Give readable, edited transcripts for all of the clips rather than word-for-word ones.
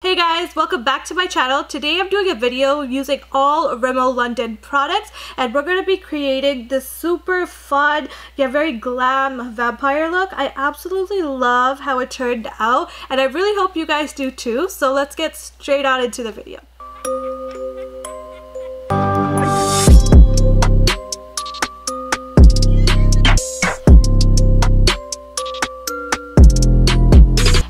Hey guys, welcome back to my channel. Today I'm doing a video using all Rimmel London products and we're going to be creating this super fun yet very glam vampire look. I absolutely love how it turned out and I really hope you guys do too. So let's get straight on into the video.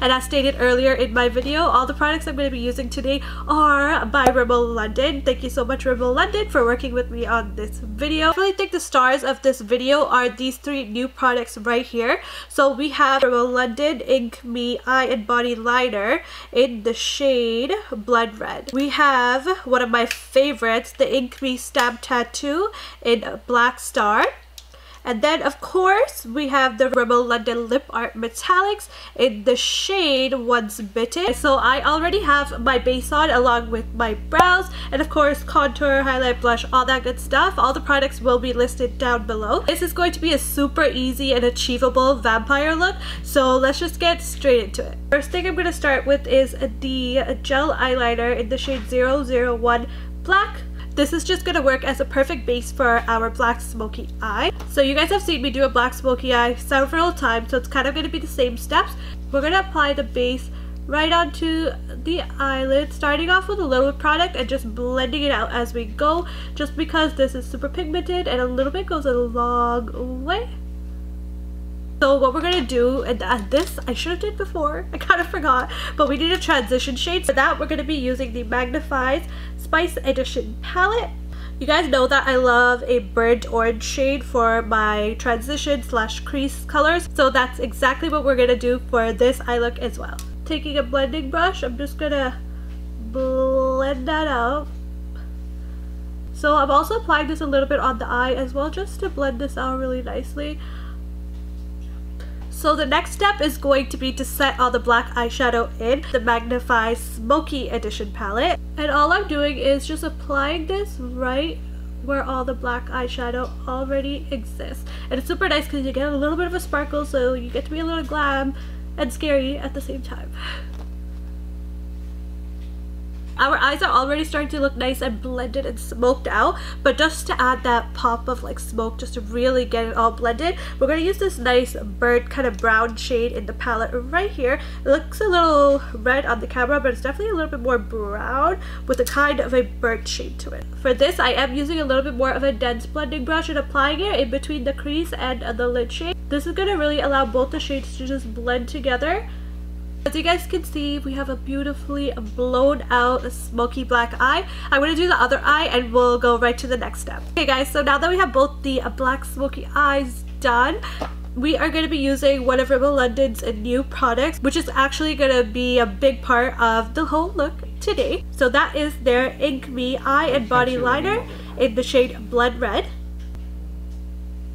And as stated earlier in my video, all the products I'm going to be using today are by Rimmel London. Thank you so much Rimmel London for working with me on this video. I really think the stars of this video are these three new products right here. So we have Rimmel London Ink Me Eye and Body Liner in the shade Blood Red. We have one of my favorites, the Ink Me Stamp Tattoo in Black Star. And then, of course, we have the Rimmel London Lip Art Metallics in the shade Once Bitten. So I already have my base on along with my brows and, of course, contour, highlight, blush, all that good stuff. All the products will be listed down below. This is going to be a super easy and achievable vampire look. So let's just get straight into it. First thing I'm going to start with is the gel eyeliner in the shade 001 Black. This is just going to work as a perfect base for our black smoky eye. So you guys have seen me do a black smoky eye several times, so it's kind of going to be the same steps. We're going to apply the base right onto the eyelid, starting off with a little product and just blending it out as we go, just because this is super pigmented and a little bit goes a long way. So what we're going to do, and this I should have did before, I kind of forgot, but we need a transition shade. For that, we're going to be using the Magnif'eyes Spice Edition palette. You guys know that I love a burnt orange shade for my transition / crease colors, so that's exactly what we're going to do for this eye look as well. Taking a blending brush, I'm just going to blend that out. So I'm also applying this a little bit on the eye as well, just to blend this out really nicely. So the next step is going to be to set all the black eyeshadow in the Magnif'eyes Smoky Edition palette. And all I'm doing is just applying this right where all the black eyeshadow already exists. And it's super nice because you get a little bit of a sparkle, so you get to be a little glam and scary at the same time. Our eyes are already starting to look nice and blended and smoked out, but just to add that pop of like smoke, just to really get it all blended, we're going to use this nice burnt kind of brown shade in the palette right here. It looks a little red on the camera, but it's definitely a little bit more brown with a kind of a burnt shade to it. For this, I am using a little bit more of a dense blending brush and applying it in between the crease and the lid shade. This is going to really allow both the shades to just blend together. As you guys can see, we have a beautifully blown out smoky black eye. I'm going to do the other eye and we'll go right to the next step. Okay guys, so now that we have both the black smoky eyes done, we are going to be using one of Rimmel London's new products, which is actually going to be a big part of the whole look today. So that is their Ink Me Eye and Body Liner in the shade Blood Red.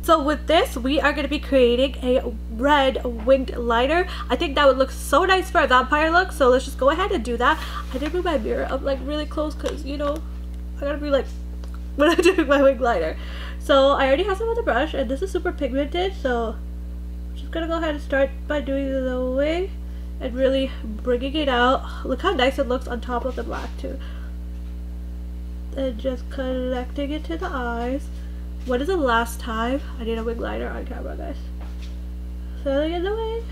So with this, we are going to be creating a red winged liner. I think that would look so nice for a vampire look, so let's just go ahead and do that. I did move my mirror up like really close because, you know, I gotta be like when I'm doing my winged liner. So I already have some on the brush and this is super pigmented, so I'm just gonna go ahead and start by doing the wing and really bringing it out. Look how nice it looks on top of the black too. And just connecting it to the eyes. When is the last time I did a wing liner on camera, guys? Filling in the wing.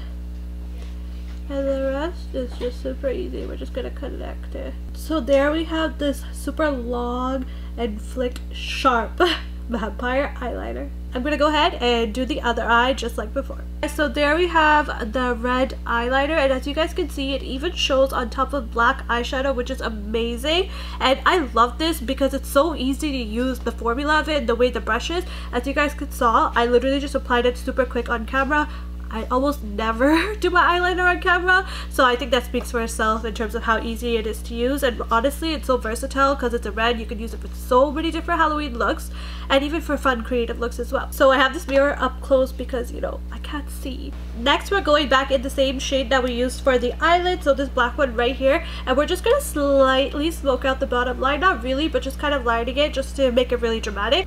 And the rest is just super easy. We're just gonna connect it. So there we have this super long and flick sharp vampire eyeliner. I'm gonna go ahead and do the other eye just like before. So there we have the red eyeliner, and as you guys can see, it even shows on top of black eyeshadow, which is amazing. And I love this because it's so easy to use, the formula of it and the way the brush is. As you guys could saw, I literally just applied it super quick on camera. I almost never do my eyeliner on camera, so I think that speaks for itself in terms of how easy it is to use. And honestly, it's so versatile because it's a red. You can use it for so many different Halloween looks and even for fun creative looks as well. So I have this mirror up close because, you know, I can't see. Next, we're going back in the same shade that we used for the eyelid, so this black one right here, and we're just gonna slightly smoke out the bottom line. Not really, but just kind of lining it just to make it really dramatic.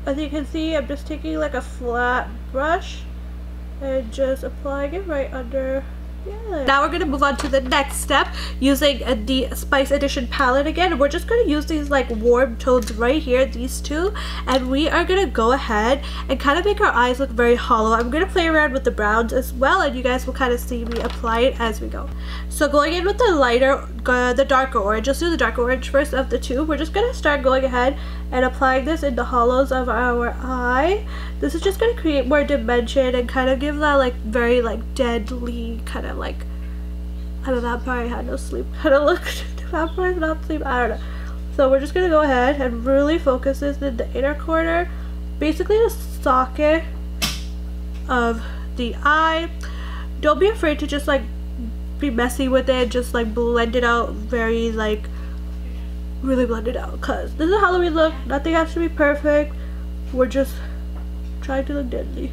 As you can see, I'm just taking like a flat brush and just applying it right under Yeah. Now we're gonna move on to the next step using the Spice Edition palette again. We're just gonna use these like warm tones right here, these two, and we are gonna go ahead and kind of make our eyes look very hollow. I'm gonna play around with the browns as well, and you guys will kind of see me apply it as we go. So going in with the lighter, the darker orange, just do the darker orange first of the two. We're just gonna start going ahead and applying this in the hollows of our eye. This is just gonna create more dimension and kind of give that like very like deadly kind of like, I'm a vampire, I had no sleep kind of look. Vampires not sleep, I don't know. So we're just gonna go ahead and really focus this in the inner corner, basically the socket of the eye. Don't be afraid to just like be messy with it, just like blend it out very like really blend it out, because this is a Halloween look. Nothing has to be perfect. We're just trying to look deadly.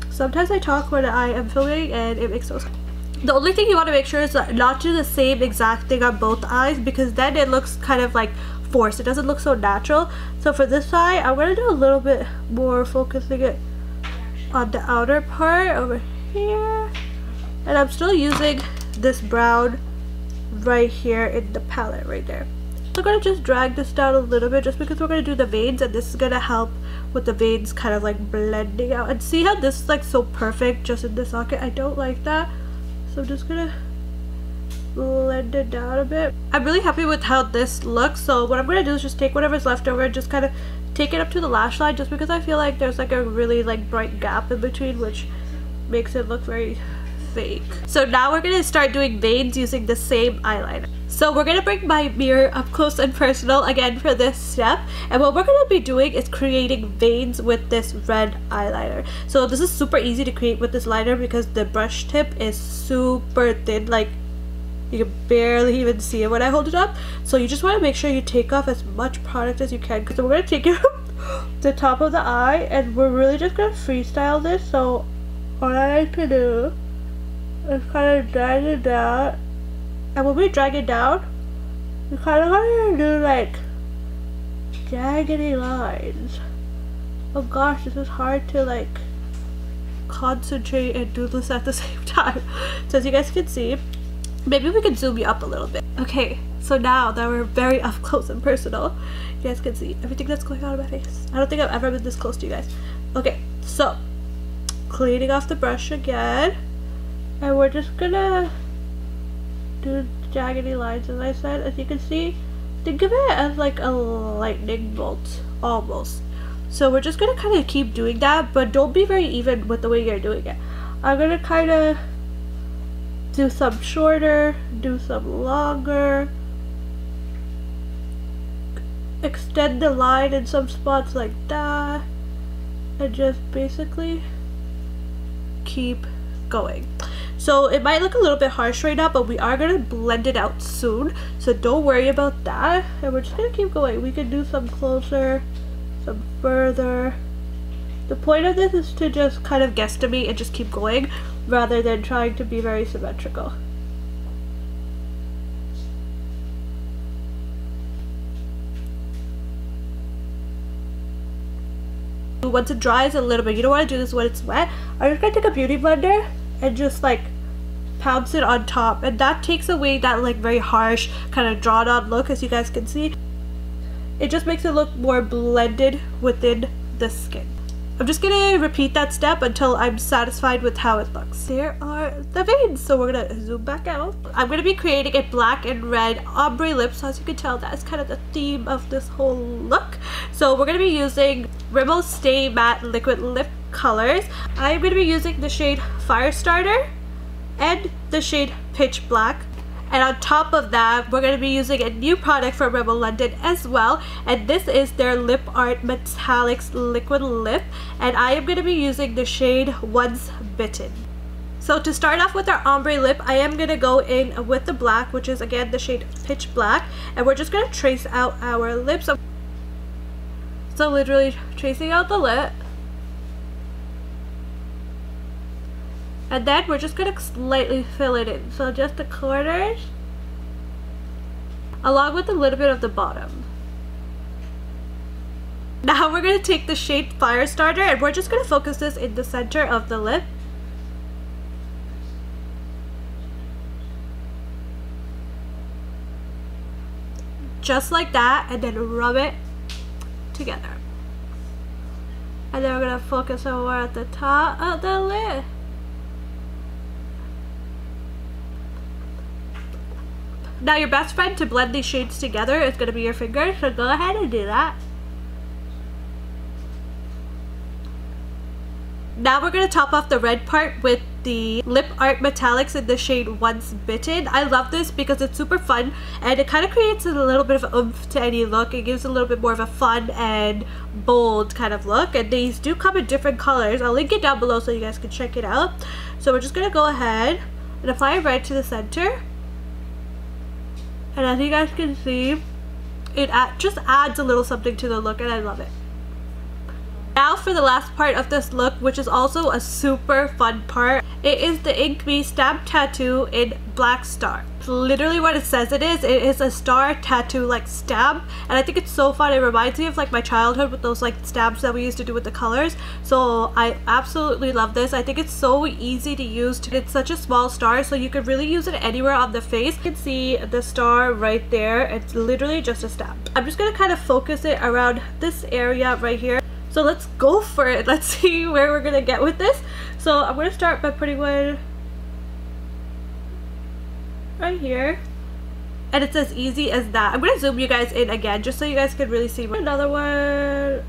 Sometimes I talk when I am filming and it makes no sense. The only thing you want to make sure is not do the same exact thing on both eyes, because then it looks kind of like forced. It doesn't look so natural. So for this eye, I'm going to do a little bit more, focusing it on the outer part over here. And I'm still using this brown right here in the palette right there. So I'm going to just drag this down a little bit just because we're going to do the veins, and this is going to help with the veins kind of like blending out. And see how this is like so perfect just in the socket? I don't like that. So I'm just going to blend it down a bit. I'm really happy with how this looks. So what I'm going to do is just take whatever's left over and just kind of take it up to the lash line, just because I feel like there's like a really like bright gap in between, which makes it look very fake. So now we're going to start doing veins using the same eyeliner. So we're going to bring my mirror up close and personal again for this step, and what we're going to be doing is creating veins with this red eyeliner. So this is super easy to create with this liner because the brush tip is super thin, like you can barely even see it when I hold it up. So you just want to make sure you take off as much product as you can, because we're going to take it from the top of the eye and we're really just going to freestyle this. So all I like to do is kind of drag it down, and when we drag it down, we kind of want to do like jaggedy lines. Oh gosh, this is hard to like concentrate and do this at the same time. So as you guys can see, maybe we can zoom you up a little bit. Okay, so now that we're very up close and personal, you guys can see everything that's going on in my face. I don't think I've ever been this close to you guys. Okay, so cleaning off the brush again, and we're just gonna do jaggedy lines, as I said. As you can see, think of it as like a lightning bolt almost. So we're just gonna kind of keep doing that, but don't be very even with the way you're doing it. I'm gonna kind of do some shorter, do some longer, extend the line in some spots like that, and just basically keep going. So it might look a little bit harsh right now, but we are going to blend it out soon, so don't worry about that. And we're just going to keep going. We can do some closer, some further. The point of this is to just kind of guesstimate and just keep going rather than trying to be very symmetrical. Once it dries a little bit, you don't want to do this when it's wet. I'm just going to take a beauty blender and just like pounce it on top, and that takes away that like very harsh kind of drawn on look. As you guys can see, it just makes it look more blended within the skin. I'm just gonna repeat that step until I'm satisfied with how it looks. There are the veins, so we're gonna zoom back out. I'm gonna be creating a black and red ombre lip, so as you can tell, that's kind of the theme of this whole look. So we're gonna be using Rimmel Stay Matte Liquid Lip Colors. I'm gonna be using the shade Firestarter and the shade Pitch Black. And on top of that, we're going to be using a new product from Rimmel London as well. And this is their Lip Art Metallics Liquid Lip. And I am going to be using the shade Once Bitten. So to start off with our ombre lip, I am going to go in with the black, which is again the shade Pitch Black. And we're just going to trace out our lips. So literally tracing out the lip. And then we're just going to slightly fill it in. So just the corners, along with a little bit of the bottom. Now we're going to take the shade Firestarter and we're just going to focus this in the center of the lip. just like that, and then rub it together. And then we're gonna focus over at the top of the lid. Now your best friend to blend these shades together is gonna be your finger, so go ahead and do that. Now we're going to top off the red part with the Lip Art Metallics in the shade Once Bitten. I love this because it's super fun and it kind of creates a little bit of oomph to any look. It gives a little bit more of a fun and bold kind of look, and these do come in different colors. I'll link it down below so you guys can check it out. So we're just going to go ahead and apply red to the center, and as you guys can see, it just adds a little something to the look, and I love it. Now for the last part of this look, which is also a super fun part. It is the Ink Me stamp tattoo in Black Star. It's literally what it says it is. It is a star tattoo like stamp, and I think it's so fun. It reminds me of like my childhood with those like stamps that we used to do with the colors. So I absolutely love this. I think it's so easy to use. It's such a small star, so you could really use it anywhere on the face. You can see the star right there. It's literally just a stamp. I'm just gonna kind of focus it around this area right here. So let's go for it. Let's see where we're gonna get with this. So I'm gonna start by putting one right here, and it's as easy as that. I'm gonna zoom you guys in again just so you guys can really see. Another one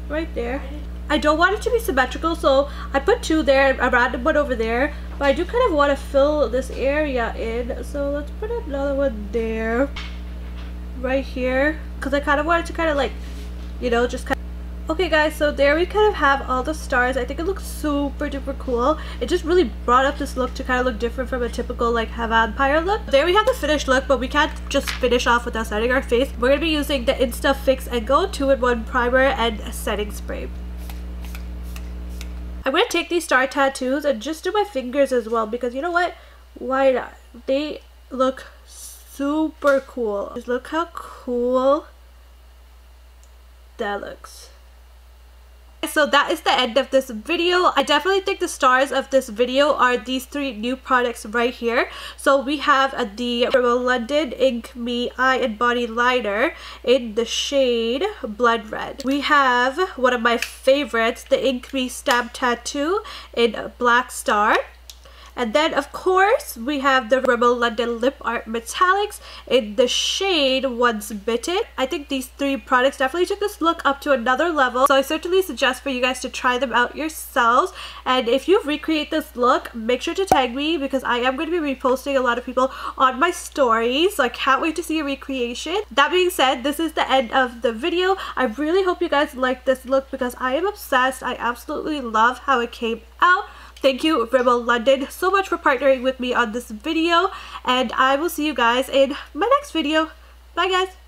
right there. I don't want it to be symmetrical, so I put two there, a random one over there, but I do kind of want to fill this area in, so let's put another one there right here, because I kind of wanted to kind of like, you know, just kind of. Okay guys, so there we kind of have all the stars. I think it looks super duper cool. It just really brought up this look to kind of look different from a typical like vampire look. There we have the finished look, but we can't just finish off without setting our face. We're going to be using the Insta Fix and Go 2-in-1 primer and setting spray. I'm going to take these star tattoos and just do my fingers as well, because you know what? Why not? They look super cool. Just look how cool that looks. So that is the end of this video. I definitely think the stars of this video are these three new products right here. So we have the Rimmel London Ink Me Eye and Body Liner in the shade Blood Red. We have one of my favorites, the Ink Me Stamp Tattoo in Black Star. And then of course we have the Rimmel London Lip Art Metallics in the shade Once Bitten. I think these three products definitely took this look up to another level, so I certainly suggest for you guys to try them out yourselves. And if you recreate this look, make sure to tag me, because I am going to be reposting a lot of people on my stories, so I can't wait to see your recreation. That being said, this is the end of the video. I really hope you guys like this look because I am obsessed. I absolutely love how it came out. Thank you, Rimmel London, so much for partnering with me on this video, and I will see you guys in my next video. Bye, guys.